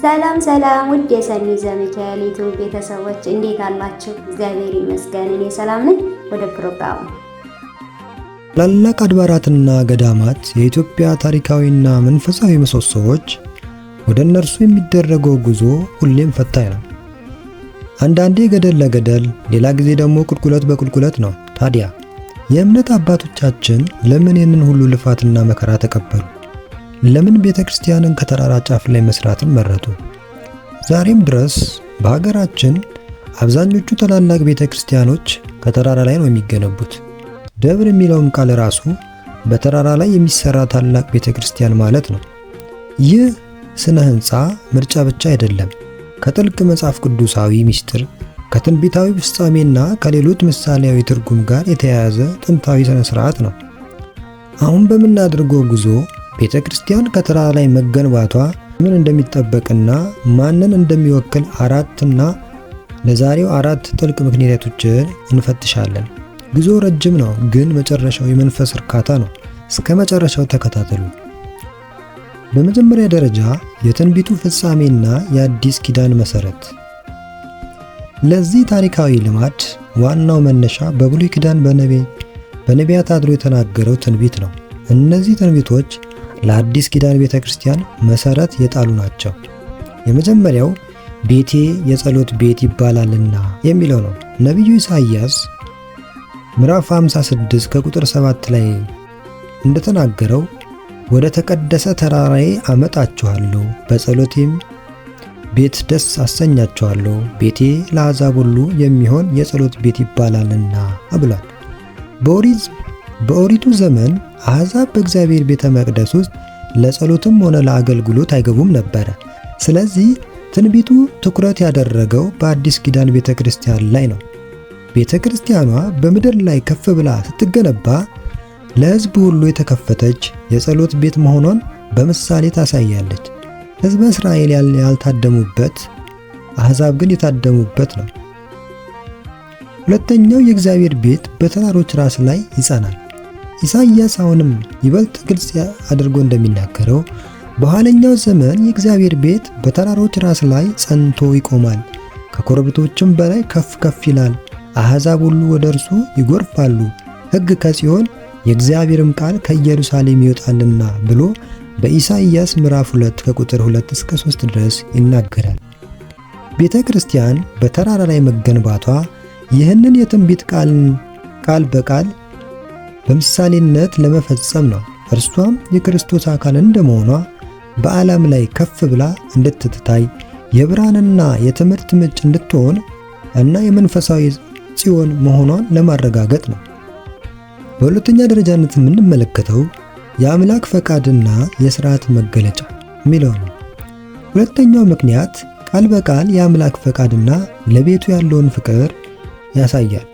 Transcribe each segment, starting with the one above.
ሰላም ሰላም ውድ የሰኒ ዘሚካኤል ዩቲዩብ ቤተሰቦች እንዴት አላችሁ? እግዚአብሔር ይመስገን እኔ ሰላም ነኝ። ወደ ፕሮግራሙ። ታላላቅ አድባራትና ገዳማት የኢትዮጵያ ታሪካዊና መንፈሳዊ ምሰሶዎች፣ ወደ እነርሱ የሚደረገው ጉዞ ሁሌም ፈታኝ ነው። አንዳንዴ ገደል ለገደል፣ ሌላ ጊዜ ደግሞ ቁልቁለት በቁልቁለት ነው። ታዲያ የእምነት አባቶቻችን ለምን ይህንን ሁሉ ልፋትና መከራ ተቀበሉ? ለምን ቤተክርስቲያንን ከተራራ ጫፍ ላይ መስራትን መረጡ? ዛሬም ድረስ በሀገራችን አብዛኞቹ ታላላቅ ቤተክርስቲያኖች ከተራራ ላይ ነው የሚገነቡት። ደብር የሚለውም ቃል ራሱ በተራራ ላይ የሚሰራ ታላቅ ቤተክርስቲያን ማለት ነው። ይህ ስነ ህንፃ ምርጫ ብቻ አይደለም። ከጥልቅ መጽሐፍ ቅዱሳዊ ምስጢር፣ ከትንቢታዊ ፍጻሜና ከሌሎች ምሳሌያዊ ትርጉም ጋር የተያያዘ ጥንታዊ ስነ ስርዓት ነው። አሁን በምናደርገው ጉዞ ቤተክርስቲያን ከተራራ ላይ መገንባቷ ምን እንደሚጠበቅና ማንን እንደሚወክል ለዛሬው አራት ጥልቅ ምክንያቶችን እንፈትሻለን። ጉዞ ረጅም ነው፣ ግን መጨረሻው የመንፈስ እርካታ ነው። እስከ መጨረሻው ተከታተሉ። በመጀመሪያ ደረጃ የትንቢቱ ፍጻሜና የአዲስ ኪዳን መሰረት። ለዚህ ታሪካዊ ልማድ ዋናው መነሻ በብሉይ ኪዳን በነቢያት አድሮ የተናገረው ትንቢት ነው። እነዚህ ትንቢቶች ለአዲስ ኪዳን ቤተክርስቲያን መሰረት የጣሉ ናቸው። የመጀመሪያው ቤቴ የጸሎት ቤት ይባላልና የሚለው ነው። ነቢዩ ኢሳይያስ ምዕራፍ 56 ከቁጥር 7 ላይ እንደተናገረው ወደ ተቀደሰ ተራራዬ አመጣችኋለሁ፣ በጸሎቴም ቤት ደስ አሰኛችኋለሁ፣ ቤቴ ለአሕዛብ ሁሉ የሚሆን የጸሎት ቤት ይባላልና ብሏል። በኦሪቱ ዘመን አሕዛብ በእግዚአብሔር ቤተ መቅደስ ውስጥ ለጸሎትም ሆነ ለአገልግሎት አይገቡም ነበረ። ስለዚህ ትንቢቱ ትኩረት ያደረገው በአዲስ ኪዳን ቤተ ክርስቲያን ላይ ነው። ቤተ ክርስቲያኗ በምድር ላይ ከፍ ብላ ስትገነባ ለሕዝብ ሁሉ የተከፈተች የጸሎት ቤት መሆኗን በምሳሌ ታሳያለች። ሕዝበ እስራኤል ያልታደሙበት፣ አሕዛብ ግን የታደሙበት ነው። ሁለተኛው የእግዚአብሔር ቤት በተራሮች ራስ ላይ ይጸናል። ኢሳይያስ አሁንም ይበልጥ ግልጽ አድርጎ እንደሚናገረው በኋለኛው ዘመን የእግዚአብሔር ቤት በተራሮች ራስ ላይ ጸንቶ ይቆማል፣ ከኮረብቶችም በላይ ከፍ ከፍ ይላል፣ አሕዛብ ሁሉ ወደ እርሱ ይጎርፋሉ፣ ሕግ ከጽዮን የእግዚአብሔርም ቃል ከኢየሩሳሌም ይወጣልና ብሎ በኢሳይያስ ምዕራፍ 2 ከቁጥር 2 እስከ 3 ድረስ ይናገራል። ቤተ ክርስቲያን በተራራ ላይ መገንባቷ ይህንን የትንቢት ቃል በቃል በምሳሌነት ለመፈጸም ነው። እርሷም የክርስቶስ አካል እንደመሆኗ በዓለም ላይ ከፍ ብላ እንድትታይ የብርሃንና የትምህርት ምንጭ እንድትሆን እና የመንፈሳዊ ጽዮን መሆኗን ለማረጋገጥ ነው። በሁለተኛ ደረጃነት የምንመለከተው የአምላክ ፈቃድና የሥርዓት መገለጫ የሚለው ነው። ሁለተኛው ምክንያት ቃል በቃል የአምላክ ፈቃድና ለቤቱ ያለውን ፍቅር ያሳያል።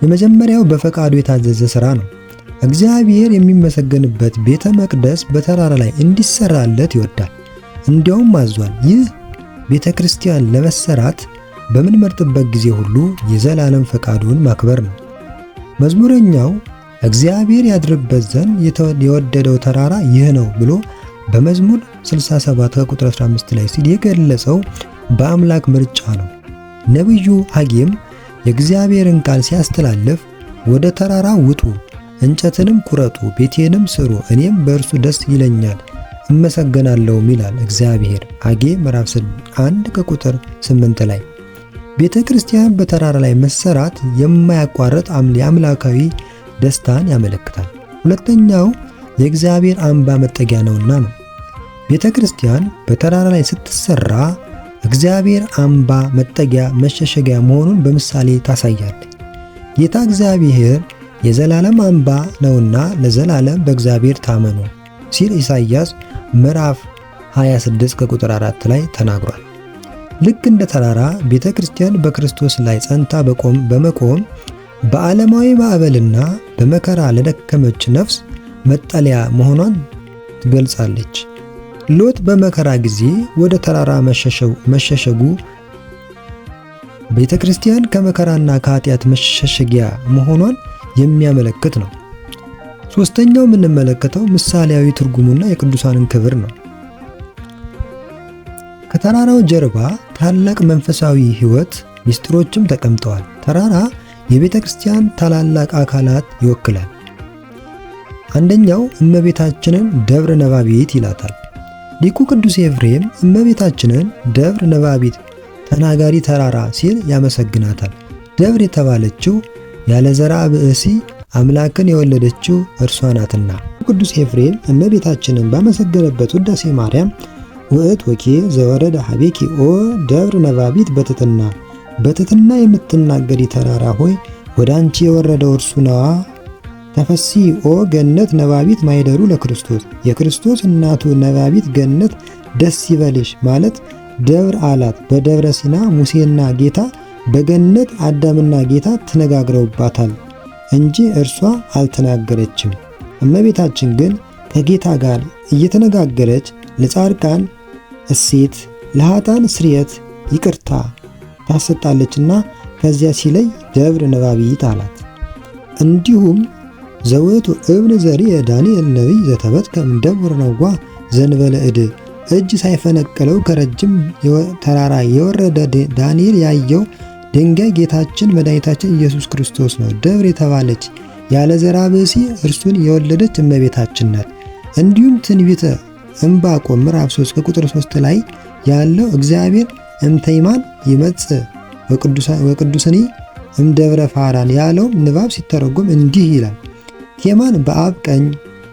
የመጀመሪያው በፈቃዱ የታዘዘ ሥራ ነው። እግዚአብሔር የሚመሰገንበት ቤተ መቅደስ በተራራ ላይ እንዲሰራለት ይወዳል፣ እንዲያውም አዟል። ይህ ቤተ ክርስቲያን ለመሰራት በምንመርጥበት ጊዜ ሁሉ የዘላለም ፈቃዱን ማክበር ነው። መዝሙረኛው እግዚአብሔር ያድርበት ዘንድ የወደደው ተራራ ይህ ነው ብሎ በመዝሙር 67 ከቁጥር 15 ላይ ሲል የገለጸው በአምላክ ምርጫ ነው። ነቢዩ ሐጌም የእግዚአብሔርን ቃል ሲያስተላልፍ ወደ ተራራ ውጡ፣ እንጨትንም ቁረጡ፣ ቤቴንም ስሩ፣ እኔም በእርሱ ደስ ይለኛል እመሰገናለሁም ይላል እግዚአብሔር። ሐጌ ምዕራፍ 1 ከቁጥር 8 ላይ ቤተ ክርስቲያን በተራራ ላይ መሰራት የማያቋርጥ የአምላካዊ ደስታን ያመለክታል። ሁለተኛው የእግዚአብሔር አምባ መጠጊያ ነውና ነው። ቤተ ክርስቲያን በተራራ ላይ ስትሰራ እግዚአብሔር አምባ መጠጊያ መሸሸጊያ መሆኑን በምሳሌ ታሳያለች። ጌታ እግዚአብሔር የዘላለም አምባ ነውና ለዘላለም በእግዚአብሔር ታመኑ ሲል ኢሳይያስ ምዕራፍ 26 ከቁጥር 4 ላይ ተናግሯል። ልክ እንደ ተራራ ቤተ ክርስቲያን በክርስቶስ ላይ ጸንታ በመቆም በዓለማዊ ማዕበልና በመከራ ለደከመች ነፍስ መጠለያ መሆኗን ትገልጻለች። ሎጥ በመከራ ጊዜ ወደ ተራራ መሸሸጉ ቤተ ክርስቲያን ከመከራና ከኃጢአት መሸሸጊያ መሆኗን የሚያመለክት ነው። ሶስተኛው የምንመለከተው ምሳሌያዊ ትርጉሙና የቅዱሳንን ክብር ነው። ከተራራው ጀርባ ታላቅ መንፈሳዊ ሕይወት ምስጢሮችም ተቀምጠዋል። ተራራ የቤተ ክርስቲያን ታላላቅ አካላት ይወክላል። አንደኛው እመቤታችንን ደብረ ነባቢት ይላታል። ሊቁ ቅዱስ ኤፍሬም እመቤታችንን ደብረ ነባቢት ተናጋሪ ተራራ ሲል ያመሰግናታል። ደብር የተባለችው ያለ ዘርአ ብእሲ አምላክን የወለደችው እርሷ ናትና። ቅዱስ ኤፍሬም እመቤታችንን ባመሰገነበት ውዳሴ ማርያም ውእት ወኬ ዘወረደ ሀቤኪ ኦ ደብረ ነባቢት በትሕትና የምትናገሪ ተራራ ሆይ ወደ አንቺ የወረደው እርሱ ነዋ። ተፈሲ ኦ ገነት ነባቢት ማይደሩ ለክርስቶስ የክርስቶስ እናቱ ነባቢት ገነት ደስ ይበልሽ ማለት ደብር አላት። በደብረ ሲና ሙሴና ጌታ በገነት አዳምና ጌታ ተነጋግረውባታል እንጂ እርሷ አልተናገረችም። እመቤታችን ግን ከጌታ ጋር እየተነጋገረች ለጻድቃን እሴት ለኃጥአን ስርየት ይቅርታ ታሰጣለችና ከዚያ ሲለይ ደብረ ነባቢት አላት። እንዲሁም ዘውቱ እብን ዘርእ ዳንኤል ነቢይ ዘተበትከ እምደብረ ነዋ ዘንበለ እጅ ሳይፈነቅለው ከረጅም ተራራ የወረደ ዳንኤል ያየው ድንጋይ ጌታችን መድኃኒታችን ኢየሱስ ክርስቶስ ነው። ደብር የተባለች ያለ ዘርአ ብእሲ እርሱን የወለደች እመቤታችን ናት። እንዲሁም ትንቢተ ዕንባቆም ምዕራፍ 3 ከቁጥር 3 ላይ ያለው እግዚአብሔር እምተይማን ይመጽእ ወቅዱስኒ እምደብረ ፋራን ያለው ንባብ ሲተረጎም እንዲህ ይላል። ቴማን በአብ ቀኝ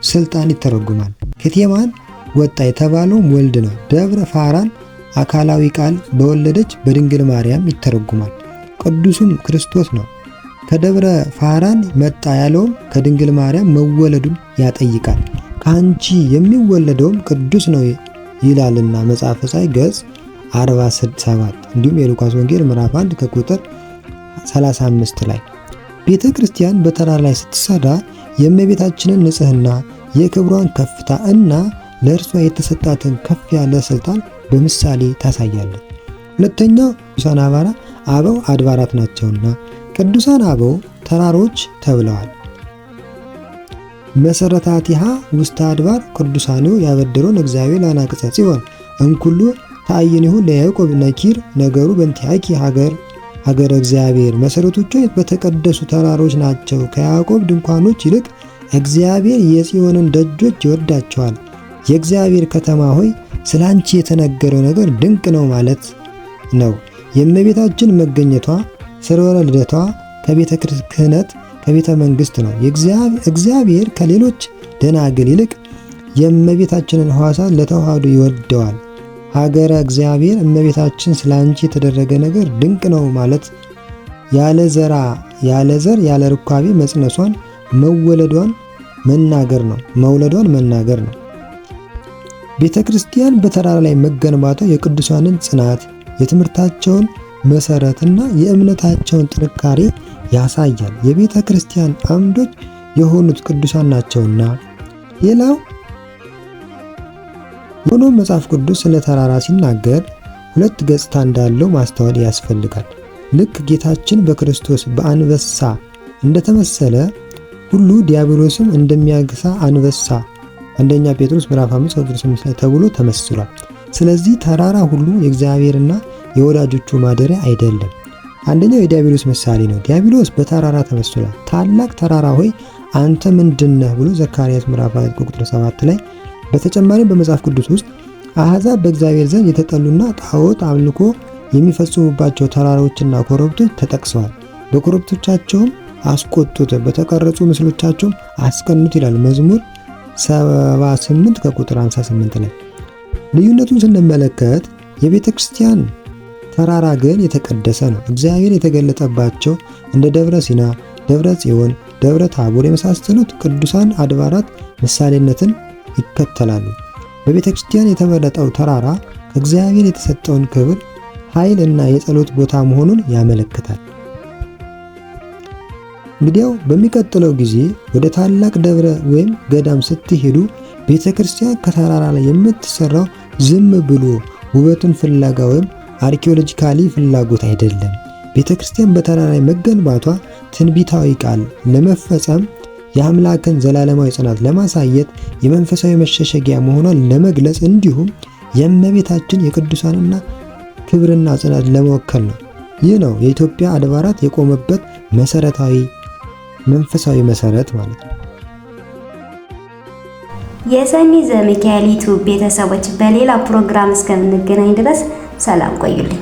ስልጣን ይተረጎማል። ከቴማን ወጣ የተባለውም ወልድ ነው። ደብረ ፋራን አካላዊ ቃል በወለደች በድንግል ማርያም ይተረጎማል። ቅዱሱም ክርስቶስ ነው። ከደብረ ፋራን መጣ ያለውም ከድንግል ማርያም መወለዱን ያጠይቃል። ከአንቺ የሚወለደውም ቅዱስ ነው ይላልና መጽሐፈ ፀሐይ ገጽ 47 እንዲሁም የሉቃስ ወንጌል ምዕራፍ 1 ከቁጥር 35 ላይ። ቤተ ክርስቲያን በተራራ ላይ ስትሰራ የእመቤታችንን ንጽሕና የክብሯን ከፍታ እና ለእርሷ የተሰጣትን ከፍ ያለ ስልጣን በምሳሌ ታሳያለች። ሁለተኛው ቅዱሳን አበው አድባራት ናቸውና ቅዱሳን አበው ተራሮች ተብለዋል። መሰረታቲሃ ውስተ አድባር ቅዱሳኑ ያበደሮን እግዚአብሔር ለአናቅጸ ጽዮን እንኩሉ ተአይኒሁ ለያዕቆብ ነኪር ነገሩ በእንቲአኪ ሀገረ እግዚአብሔር። መሰረቶቿ በተቀደሱ ተራሮች ናቸው። ከያዕቆብ ድንኳኖች ይልቅ እግዚአብሔር የጽዮንን ደጆች ይወዳቸዋል። የእግዚአብሔር ከተማ ሆይ ስለ አንቺ የተነገረው ነገር ድንቅ ነው ማለት ነው። የእመቤታችን መገኘቷ ስርወ ልደቷ ከቤተ ክህነት ከቤተ መንግስት ነው። እግዚአብሔር ከሌሎች ደናግል ይልቅ የእመቤታችንን ሕዋሳት ለተዋህዶ ይወደዋል። ሀገረ እግዚአብሔር እመቤታችን ስለ አንቺ የተደረገ ነገር ድንቅ ነው ማለት ያለ ዘር ያለ ርኳቤ መጽነሷን መውለዷን መናገር ነው። ቤተ ክርስቲያን በተራራ ላይ መገንባቷ የቅዱሳንን ጽናት የትምህርታቸውን መሰረትና የእምነታቸውን ጥንካሬ ያሳያል። የቤተ ክርስቲያን አምዶች የሆኑት ቅዱሳን ናቸውና። ሌላው ሆኖ መጽሐፍ ቅዱስ ስለ ተራራ ሲናገር ሁለት ገጽታ እንዳለው ማስተዋል ያስፈልጋል። ልክ ጌታችን በክርስቶስ በአንበሳ እንደተመሰለ ሁሉ ዲያብሎስም እንደሚያግሳ አንበሳ አንደኛ ጴጥሮስ ምዕራፍ 5 ቁጥር 8 ላይ ተብሎ ተመስሏል። ስለዚህ ተራራ ሁሉ የእግዚአብሔርና የወዳጆቹ ማደሪያ አይደለም። አንደኛው የዲያብሎስ ምሳሌ ነው። ዲያብሎስ በተራራ ተመስሏል። ታላቅ ተራራ ሆይ አንተ ምንድነህ ብሎ ዘካርያስ ምዕራፍ 4 ቁጥር 7 ላይ። በተጨማሪም በመጽሐፍ ቅዱስ ውስጥ አሕዛብ በእግዚአብሔር ዘንድ የተጠሉና ጣዖት አምልኮ የሚፈጽሙባቸው ተራራዎችና ኮረብቶች ተጠቅሰዋል። በኮረብቶቻቸውም አስቆጡት፣ በተቀረጹ ምስሎቻቸውም አስቀኑት ይላል መዝሙር 78 ከቁጥር 58 ላይ። ልዩነቱን ስንመለከት የቤተ ክርስቲያን ተራራ ግን የተቀደሰ ነው። እግዚአብሔር የተገለጠባቸው እንደ ደብረ ሲና፣ ደብረ ጽዮን፣ ደብረ ታቦር የመሳሰሉት ቅዱሳን አድባራት ምሳሌነትን ይከተላሉ። በቤተ ክርስቲያን የተመረጠው ተራራ ከእግዚአብሔር የተሰጠውን ክብር፣ ኃይል እና የጸሎት ቦታ መሆኑን ያመለክታል። እንግዲያው በሚቀጥለው ጊዜ ወደ ታላቅ ደብረ ወይም ገዳም ስትሄዱ ቤተ ክርስቲያን ከተራራ ላይ የምትሰራው ዝም ብሎ ውበቱን ፍለጋ ወይም አርኪኦሎጂካሊ ፍላጎት አይደለም። ቤተ ክርስቲያን በተራራ ላይ መገንባቷ ትንቢታዊ ቃል ለመፈጸም የአምላክን ዘላለማዊ ጽናት ለማሳየት የመንፈሳዊ መሸሸጊያ መሆኗን ለመግለጽ እንዲሁም የእመቤታችን የቅዱሳንና ክብርና ጽናት ለመወከል ነው። ይህ ነው የኢትዮጵያ አድባራት የቆመበት መሰረታዊ መንፈሳዊ መሰረት ማለት ነው። የሰኒ ዘሚካኤል ዩቲዩብ ቤተሰቦች በሌላ ፕሮግራም እስከምንገናኝ ድረስ ሰላም ቆዩልኝ።